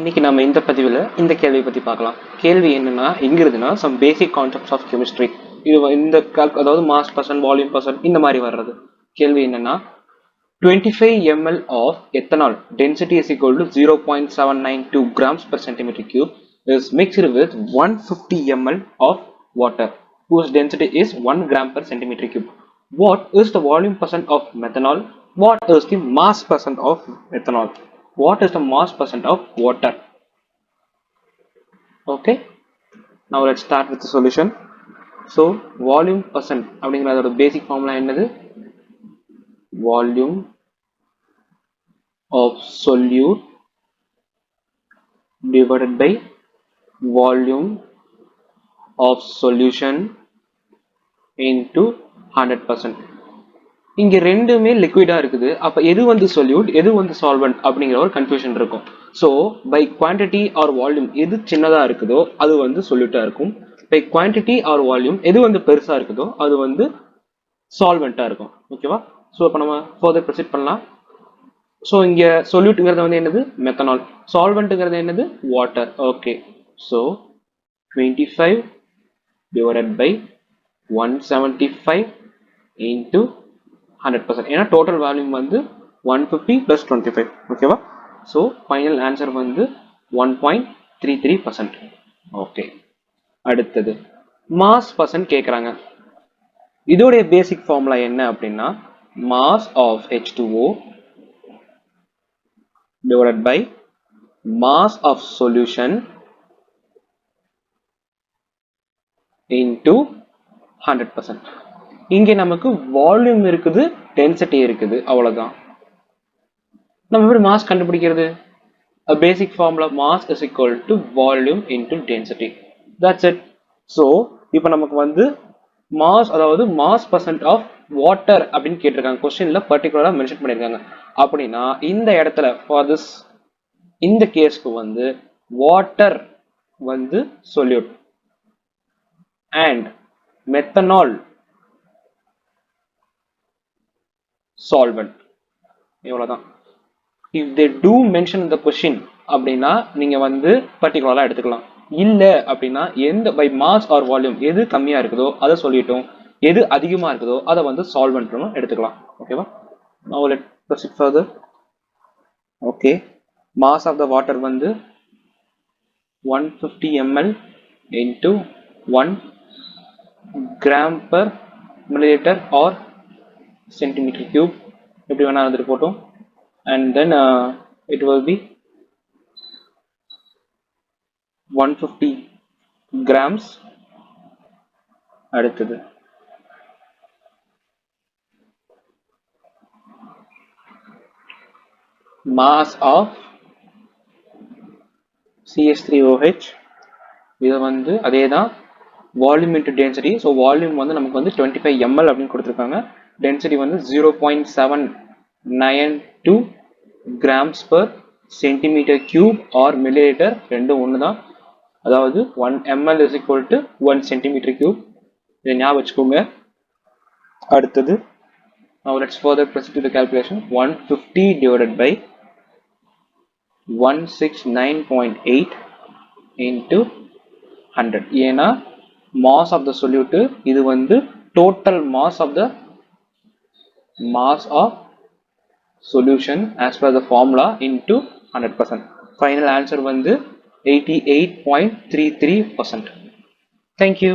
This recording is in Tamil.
இன்னைக்கு நம்ம இந்த பதிவில் இந்த கேள்வியை பற்றி பார்க்கலாம். கேள்வி என்னன்னா எங்கிறதுனா some basic concepts of chemistry. இது இந்த அதாவது மாஸ் பர்சன்ட், வால்யூம் பர்சன்ட் இந்த மாதிரி வர்றது. கேள்வி என்னன்னா 25 ml of ethanol density is equal to 0.792 grams per centimeter cube is mixed with 150 ml of water whose density is 1 gram per centimeter cube. What is the volume percent of methanol? What is the mass percent of ethanol? What is the mass percent of water? Okay, now let's start with the solution. So volume percent அப்படிங்கறதோட basic formula என்னது? Volume of solute divided by volume of solution into 100%. இங்க ரெண்டுமே லிக்விடா இருக்குது. அப்ப எது வந்து solute, எது வந்து solvent அப்படிங்கிற ஒரு கன்ஃபியூஷன் இருக்கும். So by quantity or volume எது சின்னதா இருக்குதோ அது வந்து சொல்யூட்டா இருக்கும். பை குவான்டிட்டி ஆர் வால்யூம் எது வந்து பெருசா இருக்குதோ அது வந்து சால்வெண்டா இருக்கும். ஓகேவா? ஸோ இப்போ நம்ம ஃபர்தர் ப்ரொசீட் பண்ணலாம். ஸோ இங்க சொல்யூட்டுங்கிறது வந்து என்னது? மெத்தனால். சால்வெண்ட்டுங்கிறது என்னது? Water. Okay, so 25 divided by 175 into 100%. ஏன்னா டோட்டல் வால்யூம் வந்து 150 + 25. ஓகேவா? ஸோ ஃபைனல் ஆன்சர் வந்து 1.33%. ஓகே, அடுத்தது மாஸ் பர்சன்ட் கேட்குறாங்க. இதோடைய பேசிக் ஃபார்முலா என்ன அப்படின்னா mass of H2O divided by mass of solution into 100%. இங்கே நமக்கு வால்யூம் இருக்குது, டென்சிட்டி இருக்குது, அவ்வளவுதான். நம்ம எப்படி மாஸ் கண்டுபிடிக்கிறது? A basic formula mass is equal to volume into density. That's it. So இப்போ நமக்கு வந்து மாஸ், அதாவது மாஸ் பர்சன்ட் ஆஃப் வாட்டர் அப்படின்னு கேட்டிருக்காங்க. கொஸ்டின்ல பர்டிகுலரா மென்ஷன் பண்ணிருக்காங்க. அப்படின்னா இந்த இடத்துல ஃபார் திஸ் இந்த கேஸ்க்கு வந்து வாட்டர் வந்து சொல்யூட் அண்ட் மெத்தனால் சால்வெண்ட். இவ்வளவுதான். If they do mention the question அப்படின்னா நீங்க வந்து பர்டிகுலரா எடுத்துக்கலாம். இல்ல அப்படின்னா எந்த பை மாஸ் ஆர் வால்யூம் எது கம்மியா இருக்குதோ அதை சொல்லிட்டோம், எது அதிகமா இருக்குதோ அதை வந்து சால்வெண்ட் எடுத்துக்கலாம். ஓகேவா? Now let's proceed further. Okay, mass of the water வந்து 150 ml into 1 gram per milliliter or centimeter cube, எப்படி வேணா வந்துட்டு போட்டோம். And then it will be 150 grams. அடுத்தது mass of CH3OH. இது வந்து அதேதான் volume into density. So volume வந்து நமக்கு வந்து 25 ml அப்படின்னு கொடுத்துருக்காங்க. டென்சிட்டி வந்து 0.792 grams per centimeter cube or milliliter. ரெண்டும் ஒன்று தான். அதாவது 1 ml is equal to 1 centimeter cube. இதை ஞாபகம் வச்சுக்கோங்க. அடுத்தது now let's further proceed to the calculation. 150 divided by 169.8 into 100. ஏன்னா mass of the solute, இது வந்து total mass of the mass of solution as per the formula into 100%. Final answer வந்து 88.33%. Thank you.